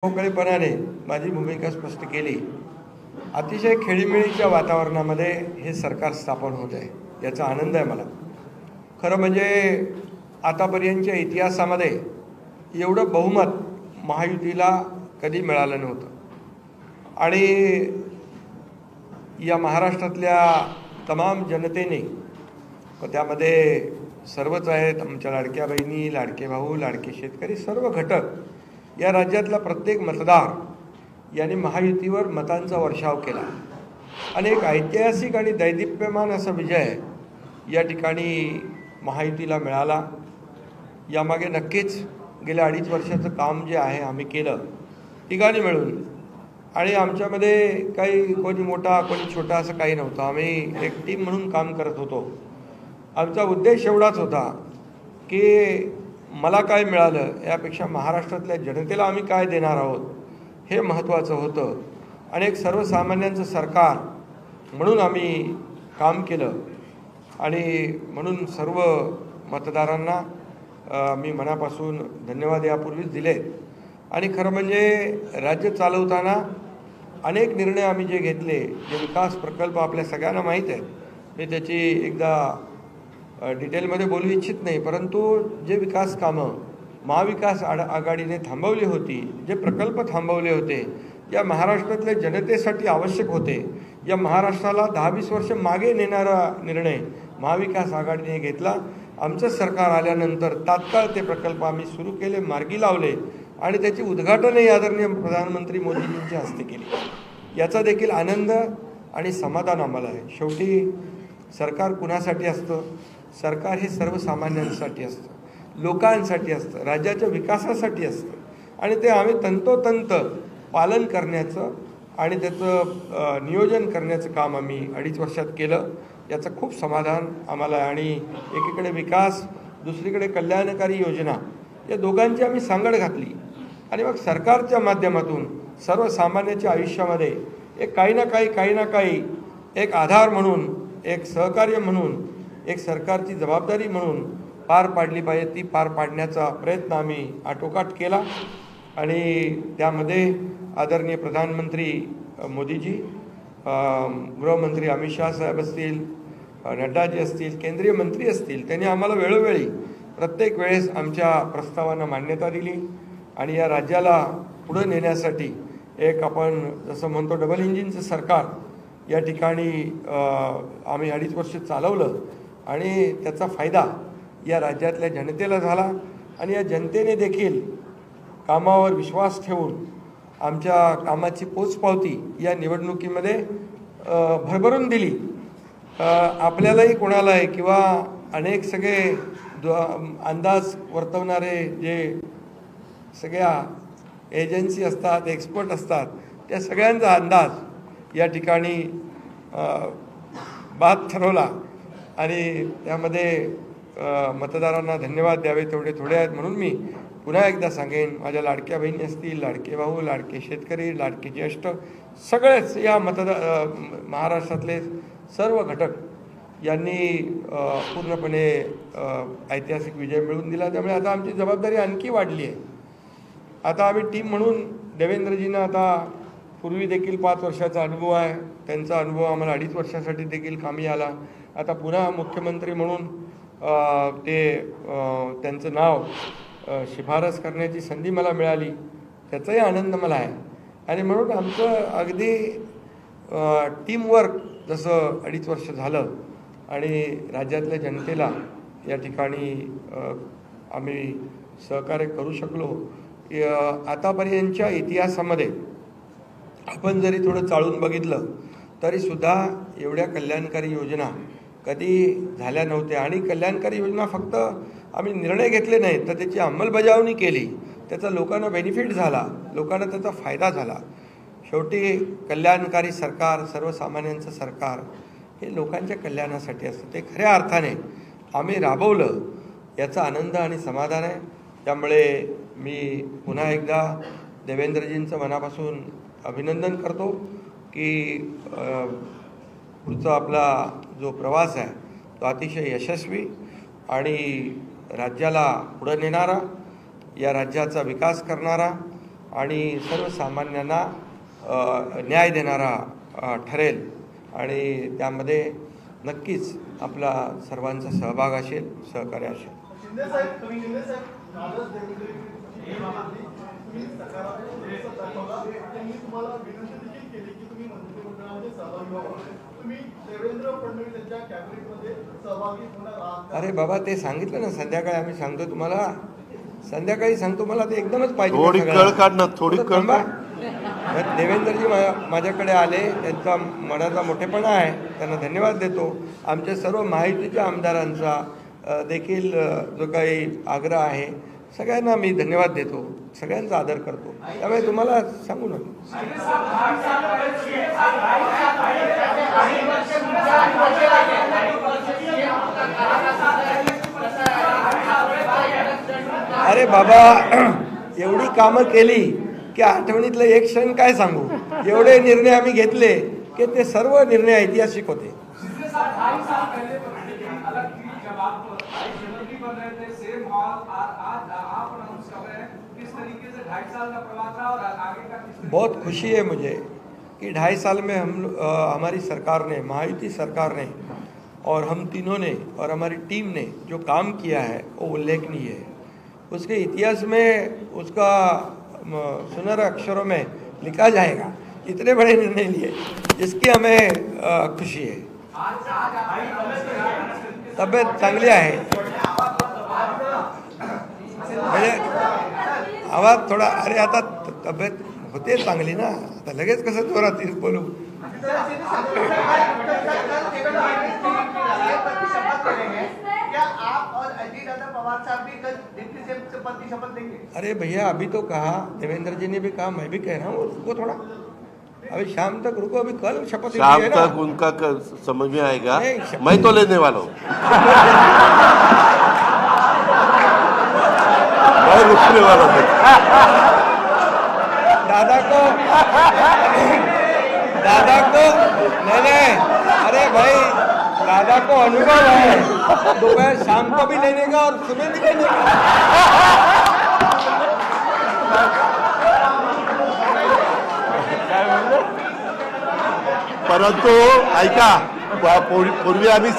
मोकळेपणाने माझी भूमिका स्पष्ट केली। अतिशय खेळीमेळीच्या वातावरणामध्ये हे सरकार स्थापन होत आहे, याचा आनंद आहे मला। खरं म्हणजे आतापर्यंतच्या इतिहासामध्ये एवढं बहुमत महायुतीला कधी मिळालं नव्हतं आणि या महाराष्ट्रातल्या तमाम जनतेने त्यामध्ये सर्वच आहेत, आमच्या लाडक्या बहिणी, लाडके भाऊ, लाडके शेतकरी, सर्व घटक, या राज्यातला प्रत्येक मतदार यांनी महायुतीवर मतांचा वर्षाव केला आणि एक ऐतिहासिक आणि दैदिप्यमान असा विजय या ठिकाणी महायुतीला मिळाला। यामागे नक्कीच गेल्या 2.5 वर्षाचं काम जे आहे आम्ही केलं तिघांनी मिळून, आणि आमच्यामध्ये काही कोणी मोठा कोणी छोटा असं काही नव्हतं। आम्ही एक टीम म्हणून काम करत होतो। आमचा उद्देश एवढाच होता की मला काय मिळालं यापेक्षा महाराष्ट्रातल्या जनतेला आम्ही काय देणार आहोत हे महत्त्वाचं होतं, आणि एक सर्वसामान्यांचं सरकार म्हणून आम्ही काम केलं। आणि म्हणून सर्व मतदारांना मी मनापासून धन्यवाद यापूर्वीच दिलेत। आणि खरं म्हणजे राज्य चालवताना अनेक निर्णय आम्ही जे घेतले, जे विकास प्रकल्प आपल्या सगळ्यांना माहीत आहेत, मी त्याची एकदा डिटेलमध्ये बोलू इच्छित नाही, परंतु जे विकास कामं महाविकास आघाडीने थांबवली होती, जे प्रकल्प थांबवले होते, या महाराष्ट्रातल्या जनतेसाठी आवश्यक होते, या महाराष्ट्राला 10-20 वर्ष मागे नेणारा निर्णय महाविकास आघाडीने घेतला। आमचं सरकार आल्यानंतर तात्काळ ते प्रकल्प आम्ही सुरू केले, मार्गी लावले, आणि त्याची उद्घाटनही आदरणीय प्रधानमंत्री मोदीजींच्या हस्ते केली। याचा देखील आनंद आणि समाधान आम्हाला आहे। शेवटी सरकार कुणासाठी असतं? सरकार हे सर्वसामान्यांसाठी असतं, लोकांसाठी असतं, राज्याच्या विकासासाठी असतं, आणि ते आम्ही तंतोतंत पालन करण्याचं आणि त्याचं नियोजन करण्याचं काम आम्ही 2.5 वर्षात केलं। याचं खूप समाधान आम्हाला आहे। आणि एकीकडे विकास, दुसरीकडे कल्याणकारी योजना, या दोघांची आम्ही सांगड घातली, आणि मग सरकारच्या माध्यमातून सर्वसामान्याच्या आयुष्यामध्ये एक काही ना काही एक आधार म्हणून, एक सहकार्य म्हणून, एक सरकारची जबाबदारी म्हणून पार पाडली पाहिजे, ती पार पाडण्याचा प्रयत्न आम्ही आटोकाट केला। आणि त्यामध्ये आदरणीय प्रधानमंत्री मोदीजी, गृहमंत्री अमित शाह साहेब असतील, नड्डाजी असतील, केंद्रीय मंत्री असतील, त्यांनी आम्हाला वेळोवेळी प्रत्येक वेळेस आमच्या प्रस्तावांना मान्यता दिली, आणि या राज्याला पुढे नेण्यासाठी एक आपण जसं म्हणतो डबल इंजिनचं सरकार या ठिकाणी आम्ही 2.5 वर्ष चालवलं, आणि त्याचा फायदा या राज्यातल्या जनतेला झाला। आणि या जनतेने देखील कामावर विश्वास ठेवून आमच्या कामाची पोचपावती या निवडणुकीमध्ये भरभरून दिली। आपल्यालाही कोणालाही किंवा अनेक सगळे अंदाज वर्तवणारे जे सगळ्या एजन्सी असतात, एक्सपर्ट असतात, त्या सगळ्यांचा अंदाज या ठिकाणी बाद ठरवला, आणि त्यामध्ये मतदारांना धन्यवाद द्यावे तेवढे थोडे आहेत। म्हणून मी पुन्हा एकदा सांगेन, माझ्या लाडक्या बहिणी असतील, लाडके भाऊ, लाडके शेतकरी, लाडके ज्येष्ठ, सगळेच या महाराष्ट्रातले सर्व घटक यांनी पूर्णपणे ऐतिहासिक विजय मिळवून दिला। त्यामुळे आता आमची जबाबदारी आणखी वाढली आहे। आता आम्ही टीम म्हणून देवेंद्रजींना आता पूर्वी देखील 5 वर्षाचा अनुभव आहे, त्यांचा अनुभव आम्हाला 2.5 वर्षासाठी देखील कामी आला। आता पुन्हा मुख्यमंत्री म्हणून त्यांचं नाव शिफारस करण्याची संधी मला मिळाली, त्याचाही आनंद मला आहे। आणि म्हणून आमचं अगदी टीमवर्क जसं 2.5 वर्ष झालं, आणि राज्यातल्या जनतेला या ठिकाणी आम्ही सहकार्य करू शकलो। आतापर्यंतच्या इतिहासामध्ये आपण जरी थोडं चाळून बघितलं तरीसुद्धा एवढ्या कल्याणकारी योजना कधी झाल्या नव्हत्या। आणि कल्याणकारी योजना फक्त आम्ही निर्णय घेतले नाहीत, तर त्याची अंमलबजावणी केली, त्याचा लोकांना बेनिफिट झाला, लोकांना त्याचा फायदा झाला। शेवटी कल्याणकारी सरकार, सर्वसामान्यांचं सरकार हे लोकांच्या कल्याणासाठी असतं, ते खऱ्या अर्थाने आम्ही राबवलं, याचा आनंद आणि समाधान आहे। त्यामुळे मी पुन्हा एकदा देवेंद्रजींचं मनापासून अभिनंदन करतो की पुढचा आपला जो प्रवास आहे तो अतिशय यशस्वी आणि राज्याला पुढे नेणारा, या राज्याचा विकास करणारा आणि सर्वसामान्यांना न्याय देणारा ठरेल आणि त्यामध्ये नक्कीच आपला सर्वांचा सहभाग असेल, सहकार्य असेल. अरे बाबा, ते सांगितलं ना संध्याकाळी, आम्ही सांगतो तुम्हाला, संध्याकाळी सांगतो. मला ते एकदमच पाहिजे. थोडी कळ काढ ना, थोडी कळ काढ. देवेंद्रजी माझ्याकडे आले, त्यांचा मनाचा मोठेपणा आहे, त्यांना धन्यवाद देतो. आमच्या सर्व महायुतीच्या आमदारांचा देखील जो काही आग्रह आहे, सगळ्यांना मी धन्यवाद देतो, सगळ्यांचा आदर करतो. त्यामुळे तुम्हाला सांगू नका. अरे बाबा, एवढी कामं केली की आठवणीतलं एक क्षण काय सांगू. एवढे निर्णय आम्ही घेतले की ते सर्व निर्णय ऐतिहासिक होते. बहुत खुशी है मुझे कि 2.5 साल में हमारी सरकार ने, महायुति सरकार ने और हम तीनों ने और हमारी टीम ने जो काम किया है वो उल्लेखनीय है. उसके इतिहास में उसका सुनहरे अक्षरों में लिखा जाएगा. इतने बड़े निर्णय लिए, इसकी हमें खुशी है. तब्येत चांगली आहे. म्हणजे आवाज थोडा, अरे आता तब्येत होते चांगली ना, आता लगेच कसं जोरात बोलू. अरे भैया, अभी तो कहा, देवेंद्र जी ने भी कहा, मैं भी कह रहा हूँ, रुको थोड़ा, अभी शाम तक रुको. अभी कल शपथ शाम तक उनका समझ में आएगा. मैं तो लेने वाला हूँ. मैं रुकने वाला हूँ. दादा को नहीं, अरे भाई, दादा को अनुभव है, दोपहर शाम को भी लेने का और सुबह भी लेने का. परंतु ऐका, पूर्वी आम्ही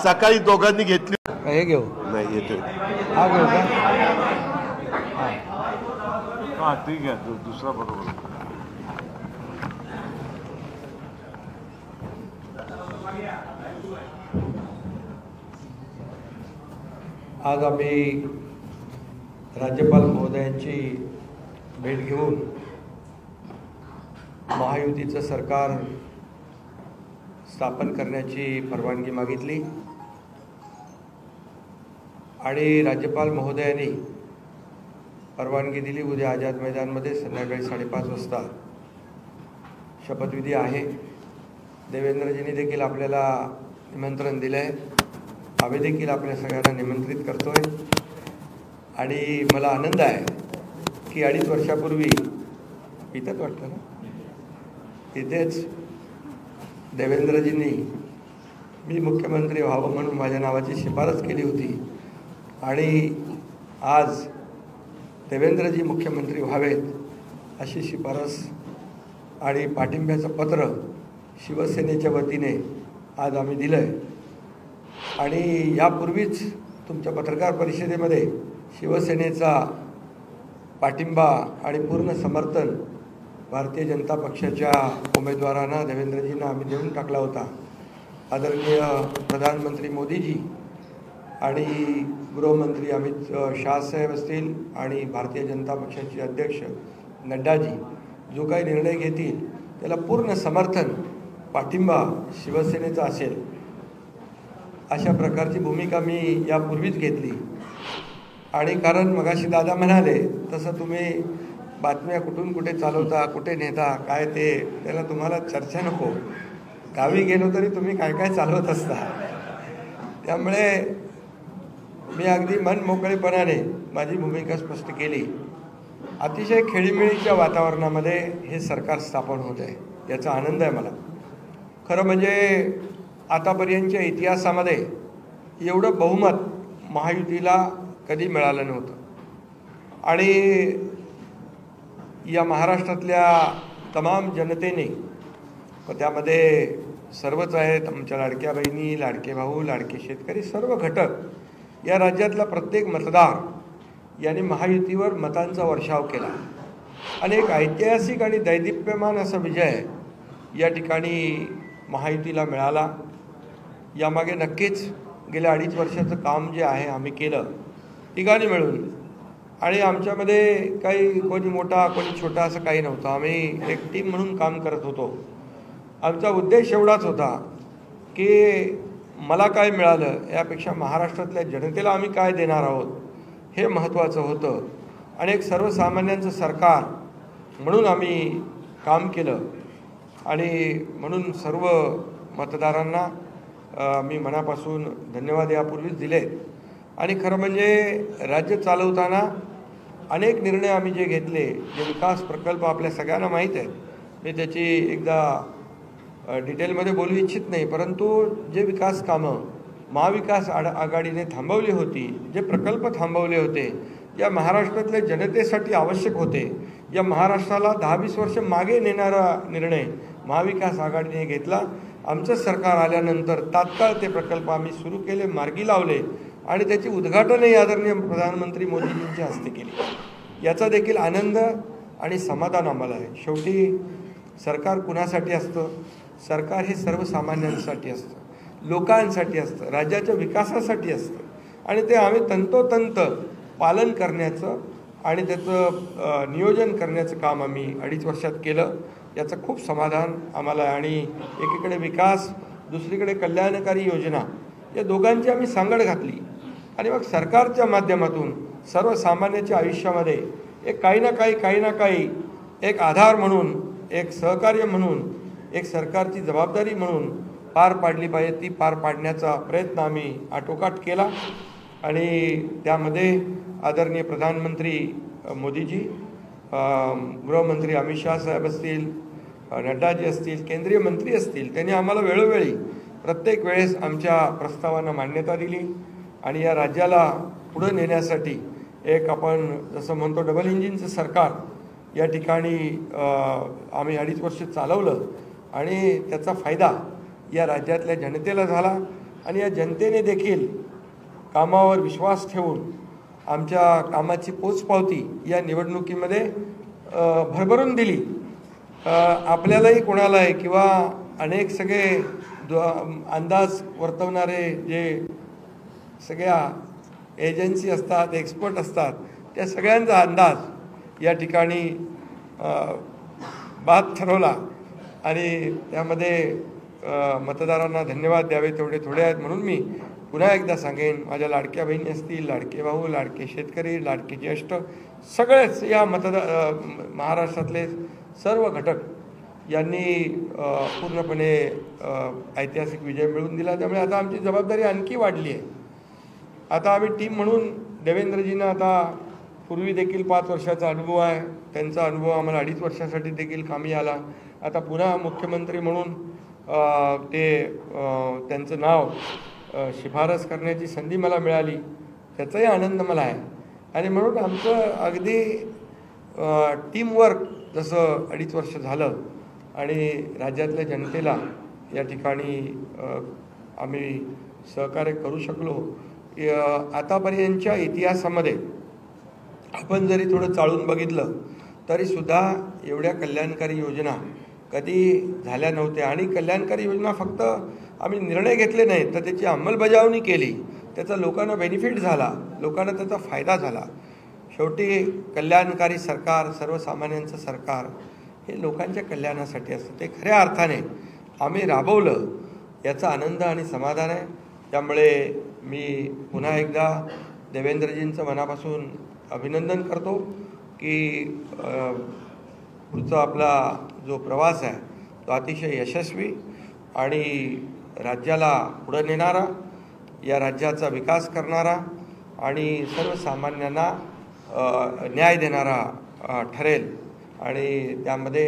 सकाळी दोघांनी घेतली. हे घेऊ नाही येतो. हा घेऊ का? हा ठीक आहे, दुसरा बरोबर. आज आम्ही राज्यपाल महोदयांची भेट घेऊन महायुतीचं सरकार स्थापन करण्याची परवानगी मागितली आणि राज्यपाल महोदयांनी परवानगी दिली. उद्या आझाद मैदानमध्ये संध्याकाळी 5:30 वाजता शपथविधी आहे. देवेंद्रजींनी देखील आपल्याला निमंत्रण दिलं आहे. आम्ही देखील आपल्या सगळ्यांना निमंत्रित करतो आहे आणि मला आनंद आहे की 2.5 वर्षापूर्वी इथंच वाटतं ना, इथेच देवेंद्रजींनी मी मुख्यमंत्री व्हावं म्हणून माझ्या नावाची शिफारस केली होती आणि आज देवेंद्रजी मुख्यमंत्री व्हावेत अशी शिफारस आणि पाठिंब्याचं पत्र शिवसेनेच्या वतीने आज आम्ही दिलं आहे. आणि यापूर्वीच तुमच्या पत्रकार परिषदेमध्ये शिवसेनेचा पाठिंबा आणि पूर्ण समर्थन भारतीय जनता पक्षाच्या उमेदवारांना, देवेंद्रजींना आम्ही देऊन टाकला होता. आदरणीय प्रधानमंत्री मोदीजी आणि गृहमंत्री अमित शाह साहेब असतील आणि भारतीय जनता पक्षाचे अध्यक्ष नड्डाजी जो काही निर्णय घेतील त्याला पूर्ण समर्थन, पाठिंबा शिवसेनेचा असेल अशा प्रकारची भूमिका मी यापूर्वीच घेतली. आणि कारण मगाशी दादा म्हणाले तसं तुम्ही बातम्या कुठून कुठे चालवता, कुठे नेता, काय ते त्याला तुम्हाला चर्चा नको. गावी गेलो तरी तुम्ही काय काय चालवत असता. त्यामुळे मी अगदी मन मोकळेपणाने माझी भूमिका स्पष्ट केली. अतिशय खेळीमेळीच्या वातावरणामध्ये हे सरकार स्थापन होत आहे, याचा आनंद आहे मला. खरं म्हणजे आतापर्यंतच्या इतिहासामध्ये एवढं बहुमत महायुतीला कधी मिळालं नव्हतं आणि या महाराष्ट्रातल्या तमाम जनतेने, त्यामध्ये सर्वच आहेत, आमच्या लाडक्या बहिणी, लाडके भाऊ, लाडके शेतकरी, सर्व घटक, या राज्यातला प्रत्येक मतदार यांनी महायुतीवर मतांचा वर्षाव केला आणि एक ऐतिहासिक आणि दैदिप्यमान असा विजय या ठिकाणी महायुतीला मिळाला. यामागे नक्कीच गेल्या 2.5 वर्षाचं काम जे आहे आम्ही केलं तिघांनी मिळून, आणि आमच्यामध्ये काही कोणी मोठा कोणी छोटा असं काही नव्हतं. आम्ही एक टीम म्हणून काम करत होतो. आमचा उद्देश एवढाच होता की मला काय मिळालं यापेक्षा महाराष्ट्रातल्या जनतेला आम्ही काय देणार आहोत हे महत्त्वाचं होतं, आणि एक सर्वसामान्यांचं सरकार म्हणून आम्ही काम केलं. आणि म्हणून सर्व मतदारांना मी मनापासून धन्यवाद यापूर्वीच दिले. आणि खरं म्हणजे राज्य चालवताना अनेक निर्णय आम्ही जे घेतले, जे विकास प्रकल्प आपल्या सगळ्यांना माहीत आहेत, मी त्याची एकदा डिटेलमध्ये बोलू इच्छित नाही, परंतु जे विकास कामं महाविकास आघाडीने थांबवली होती, जे प्रकल्प थांबवले होते, या महाराष्ट्रातल्या जनतेसाठी आवश्यक होते, या महाराष्ट्राला 10-20 वर्ष मागे नेणारा निर्णय महाविकास आघाडीने घेतला. आमचं सरकार आल्यानंतर तात्काळ ते प्रकल्प आम्ही सुरू केले, मार्गी लावले, आणि त्याची उद्घाटनही आदरणीय प्रधानमंत्री मोदीजींच्या हस्ते केली. याचा देखील आनंद आणि समाधान आम्हाला आहे. शेवटी सरकार कुणासाठी असतं? सरकार हे सर्वसामान्यांसाठी असतं, लोकांसाठी असतं, राज्याच्या विकासासाठी असतं, आणि ते आम्ही तंतोतंत पालन करण्याचं आणि त्याचं नियोजन करण्याचं काम आम्ही 2.5 वर्षात केलं. याचं खूप समाधान आम्हाला आहे. आणि एकीकडे विकास, दुसरीकडे कल्याणकारी योजना, या दोघांची आम्ही सांगड घातली, आणि मग सरकारच्या माध्यमातून सर्वसामान्याच्या आयुष्यामध्ये एक काही ना काही एक आधार म्हणून, एक सहकार्य म्हणून, एक सरकारची जबाबदारी म्हणून पार पाडली पाहिजे, ती पार पाडण्याचा प्रयत्न आम्ही आटोकाट केला. आणि त्यामध्ये आदरणीय प्रधानमंत्री मोदीजी, गृहमंत्री अमित शाह साहेब असतील, नड्डाजी असतील, केंद्रीय मंत्री असतील, त्यांनी आम्हाला वेळोवेळी प्रत्येक वेळेस आमच्या प्रस्तावांना मान्यता दिली. आणि या राज्याला पुढे नेण्यासाठी एक आपण जसं म्हणतो डबल इंजिनचं सरकार या ठिकाणी आम्ही 2.5 वर्ष चालवलं, आणि त्याचा फायदा या राज्यातल्या जनतेला झाला. आणि या जनतेने देखील कामावर विश्वास ठेवून आमच्या कामाची पोचपावती या निवडणुकीमध्ये भरभरून दिली. आपल्यालाही कोणालाही किंवा अनेक सगळे अंदाज वर्तवणारे जे सगळ्या एजन्सी असतात, एक्सपर्ट असतात, त्या सगळ्यांचा अंदाज या ठिकाणी बाद ठरवला. आणि त्यामध्ये मतदारांना धन्यवाद द्यावे तेवढे थोडे आहेत. म्हणून मी पुन्हा एकदा सांगेन, माझ्या लाडक्या बहिणी असतील, लाडके भाऊ, लाडके शेतकरी, लाडके ज्येष्ठ, सगळेच या महाराष्ट्रातले सर्व घटक यांनी पूर्णपणे ऐतिहासिक विजय मिळवून दिला. त्यामुळे आता आमची जबाबदारी आणखी वाढली आहे. आता आम्ही टीम म्हणून देवेंद्रजींना आता पूर्वी देखील 5 वर्षाचा अनुभव आहे, त्यांचा अनुभव आम्हाला 2.5 वर्षासाठी देखील कामी आला. आता पुन्हा मुख्यमंत्री म्हणून त्यांचं नाव शिफारस करण्याची संधी मला मिळाली, त्याचाही आनंद मला आहे. आणि म्हणून आमचं अगदी टीमवर्क जसं 2.5 वर्ष झालं, आणि राज्यातल्या जनतेला या ठिकाणी आम्ही सहकार्य करू शकलो. आतापर्यंतच्या इतिहासामध्ये आपण जरी थोडं चाळून बघितलं तरीसुद्धा एवढ्या कल्याणकारी योजना कधी झाल्या नव्हत्या. आणि कल्याणकारी योजना फक्त आम्ही निर्णय घेतले नाहीत, तर त्याची अंमलबजावणी केली, त्याचा लोकांना बेनिफिट झाला, लोकांना त्याचा फायदा झाला. शेवटी कल्याणकारी सरकार, सर्वसामान्यांचं सरकार हे लोकांच्या कल्याणासाठी असतं. ते खऱ्या अर्थाने आम्ही राबवलं, याचा आनंद आणि समाधान आहे. त्यामुळे मी पुन्हा एकदा देवेंद्रजींचं मनापासून अभिनंदन करतो की पुढचा आपला जो प्रवास आहे तो अतिशय यशस्वी आणि राज्याला पुढे नेणारा, या राज्याचा विकास करणारा आणि सर्वसामान्यांना न्याय देणारा ठरेल. आणि त्यामध्ये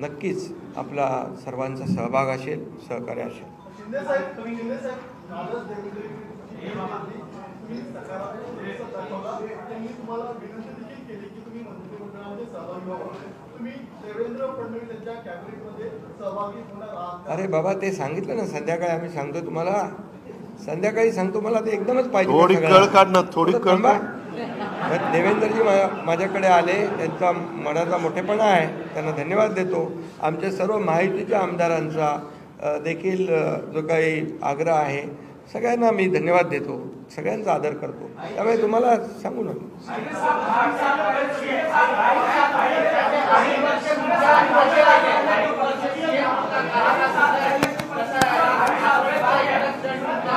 नक्कीच आपला सर्वांचा सहभाग असेल, सहकार्य असेल. तुम्ही सकारात्मक प्रतिसाद दाखवला, त्यांनी तुम्हाला विनंती देखील केली की तुम्ही मंत्रिमंडळामध्ये अरे बाबा ते सांगितलं ना संध्याकाळी आम्ही सांगतो तुम्हाला, संध्याकाळी सांगतो. मला ते एकदमच पाहिजे. थोडी कळ काढ ना, थोडी कळ काढ. देवेंद्रजी माझ्याकडे आले, त्यांचा मनाचा मोठेपणा आहे, त्यांना धन्यवाद देतो. आमच्या सर्व महायुतीच्या आमदारांचा देखील जो काही आग्रह आहे, सगळ्यांना मी धन्यवाद देतो, सगळ्यांचा आदर करतो. त्यामुळे तुम्हाला सांगू ना,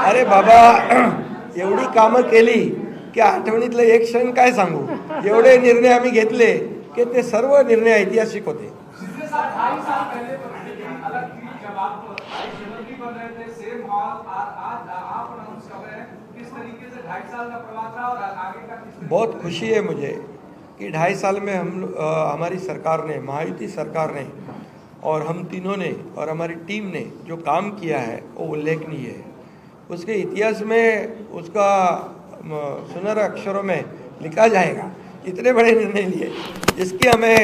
अरे बाबा एवढी कामं केली की आठवणीतलं एक क्षण काय सांगू. एवढे निर्णय आम्ही घेतले की ते सर्व निर्णय ऐतिहासिक होते. बहुत खुशी है मुझे कि 2.5 साल में हमारी सरकार ने, महायुति सरकार ने और हम तीनों ने और हमारी टीम ने जो काम किया है वो उल्लेखनीय है. उसके इतिहास में उसका सुनहरे अक्षरों में लिखा जाएगा. इतने बड़े निर्णय लिए, इसकी हमें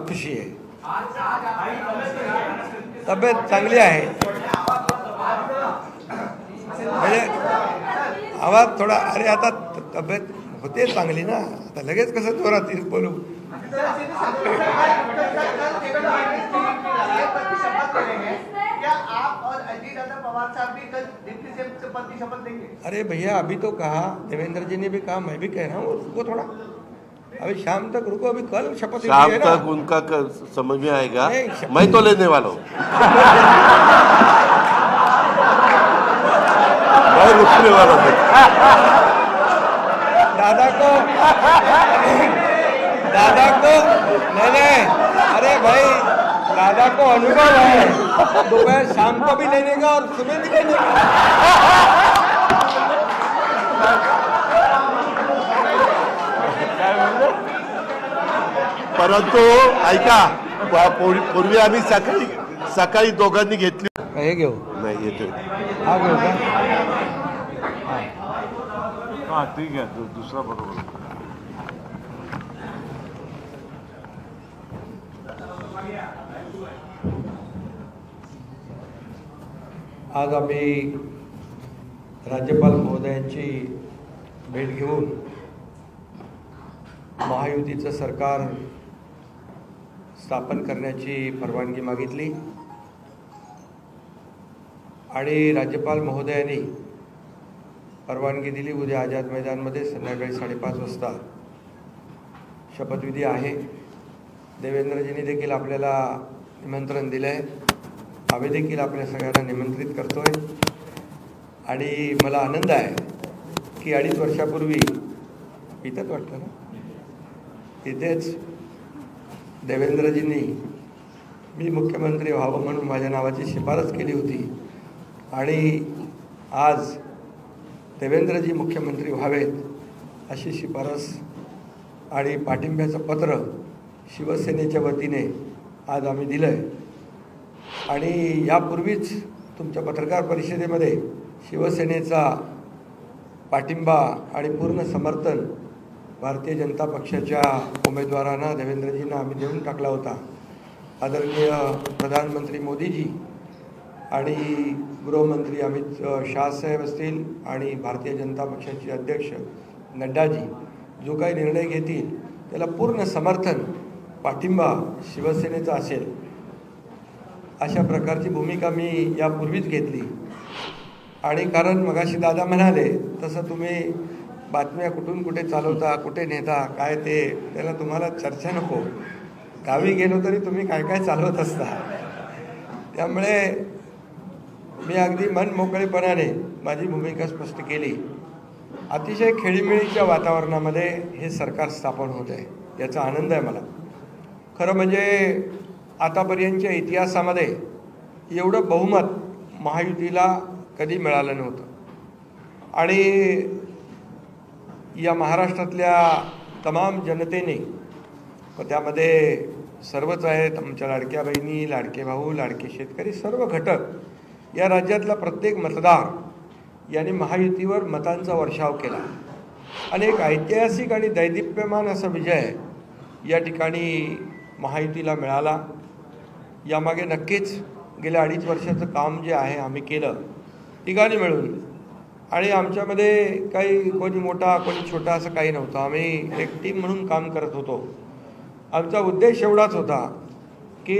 खुशी है. तब्येत चांगली आहे. म्हणजे आवाज थोडा, अरे आता तब्येत होते चांगली ना, आता लगेच कसं जोरात बोलू. अरे भैया अभी तो कहा, देवेंद्र जी ने भी कहा, मैं भी कह रहा हूँ रुको थोड़ा, अभी शाम तक रुको. अभी कल शपथ शाम तक उनका समझ में आएगा. मैं तो लेने वाला हूँ. मैं रुकने वाला हूँ. दादा को नहीं, अरे भाई दादा को अनुभव है, दोपहर शाम को भी लेने का और सुबह भी लेने का. परंतु ऐका, पूर्वी आम्ही सकाळी दोघांनी घेतली. हे घेऊ नाही येतोय. हा घेऊ का? हा ठीक आहे, दुसरा बरोबर. आज आम्ही राज्यपाल महोदयांची भेट घेऊन महायुतीचं सरकार स्थापन करण्याची परवानगी मागितली आणि राज्यपाल महोदयांनी परवानगी दिली. उद्या आझाद मैदानमध्ये संध्याकाळी 5:30 वाजता शपथविधी आहे. देवेंद्रजींनी देखील आपल्याला निमंत्रण दिलं आहे. आम्ही देखील आपल्या सगळ्यांना निमंत्रित करतोय आणि मला आनंद आहे की 2.5 वर्षापूर्वी इथंच वाटतं ना, इथेच देवेंद्रजींनी मी मुख्यमंत्री व्हावं म्हणून माझ्या नावाची शिफारस केली होती आणि आज देवेंद्रजी मुख्यमंत्री व्हावेत अशी शिफारस आणि पाठिंब्याचं पत्र शिवसेनेच्या वतीने आज आम्ही दिलं आहे. आणि यापूर्वीच तुमच्या पत्रकार परिषदेमध्ये शिवसेनेचा पाठिंबा आणि पूर्ण समर्थन भारतीय जनता पक्षाच्या उमेदवारांना, देवेंद्रजींना आम्ही देऊन टाकला होता. आदरणीय प्रधानमंत्री मोदीजी आणि गृहमंत्री अमित शाह साहेब असतील आणि भारतीय जनता पक्षाचे अध्यक्ष नड्डाजी जो काही निर्णय घेतील त्याला पूर्ण समर्थन, पाठिंबा शिवसेनेचा असेल अशा प्रकारची भूमिका मी यापूर्वीच घेतली. आणि कारण मगाशी दादा म्हणाले तसं तुम्ही बातम्या कुठून कुठे चालवता, कुठे नेता, काय ते त्याला तुम्हाला चर्चा नको. गावी गेलो तरी तुम्ही काय काय चालवत असता. त्यामुळे मी अगदी मन मोकळेपणाने माझी भूमिका स्पष्ट केली. अतिशय खेळीमेळीच्या वातावरणामध्ये हे सरकार स्थापन होत आहे, याचा आनंद आहे मला. खरं म्हणजे आतापर्यंतच्या इतिहासामध्ये एवढं बहुमत महायुतीला कधी मिळालं नव्हतं. आणि या महाराष्ट्रातल्या तमाम जनतेने, त्यामध्ये सर्वच आहेत, आमच्या लाडक्या बहिणी, लाडके भाऊ, लाडके शेतकरी, सर्व घटक, या राज्यातला प्रत्येक मतदार यांनी महायुतीवर मतांचा वर्षाव केला आणि एक ऐतिहासिक आणि दैदिप्यमान असा विजय या ठिकाणी महायुतीला मिळाला. यामागे नक्कीच गेल्या 2.5 वर्षाचं काम जे आहे आम्ही केलं तिघांनी मिळून. आणि आमच्यामध्ये काही कोणी मोठा कोणी छोटा असं काही नव्हतं. आम्ही एक टीम म्हणून काम करत होतो. आमचा उद्देश एवढाच होता की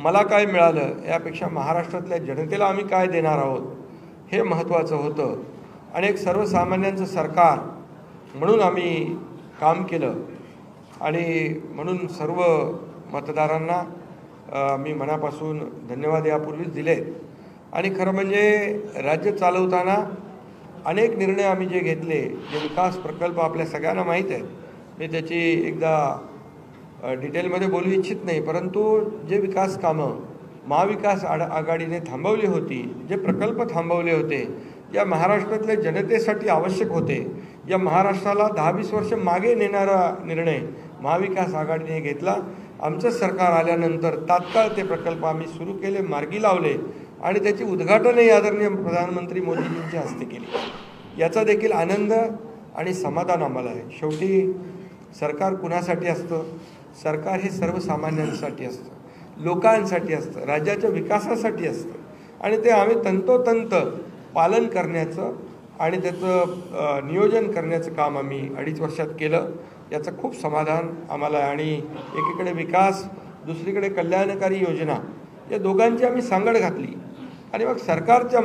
मला काय मिळालं यापेक्षा महाराष्ट्रातल्या जनतेला आम्ही काय देणार आहोत हे महत्त्वाचं होतं. आणि एक सर्वसामान्यांचं सरकार म्हणून आम्ही काम केलं. आणि म्हणून सर्व मतदारांना मी मनापासून धन्यवाद यापूर्वीच दिले. आणि खरं म्हणजे राज्य चालवताना अनेक निर्णय आम्ही जे घेतले, जे विकास प्रकल्प आपल्या सगळ्यांना माहीत आहेत, मी त्याची एकदा डिटेलमध्ये बोलू इच्छित नाही, परंतु जे विकास कामं महाविकास आघाडीने थांबवली होती, जे प्रकल्प थांबवले होते, या महाराष्ट्रातल्या जनतेसाठी आवश्यक होते, या महाराष्ट्राला 10-20 वर्ष मागे नेणारा निर्णय महाविकास आघाडीने घेतला. आमचं सरकार आल्यानंतर तात्काळ ते प्रकल्प आम्ही सुरू केले, मार्गी लावले आणि त्याची उद्घाटनही आदरणीय प्रधानमंत्री मोदीजींच्या हस्ते केली. याचा देखील आनंद आणि समाधान आम्हाला आहे. शेवटी सरकार कुणासाठी असतं? सरकार हे सर्वसामान्यांसाठी असतं, लोकांसाठी असतं, राज्याच्या विकासासाठी असतं आणि ते आम्ही तंतोतंत पालन करण्याचं आणि त्याचं नियोजन करण्याचं काम आम्ही 2.5 वर्षात केलं. याचं खूप समाधान आम्हाला आहे. आणि एकीकडे विकास, दुसरीकडे कल्याणकारी योजना, या दोघांची आम्ही सांगड घातली आणि मग सरकारच्या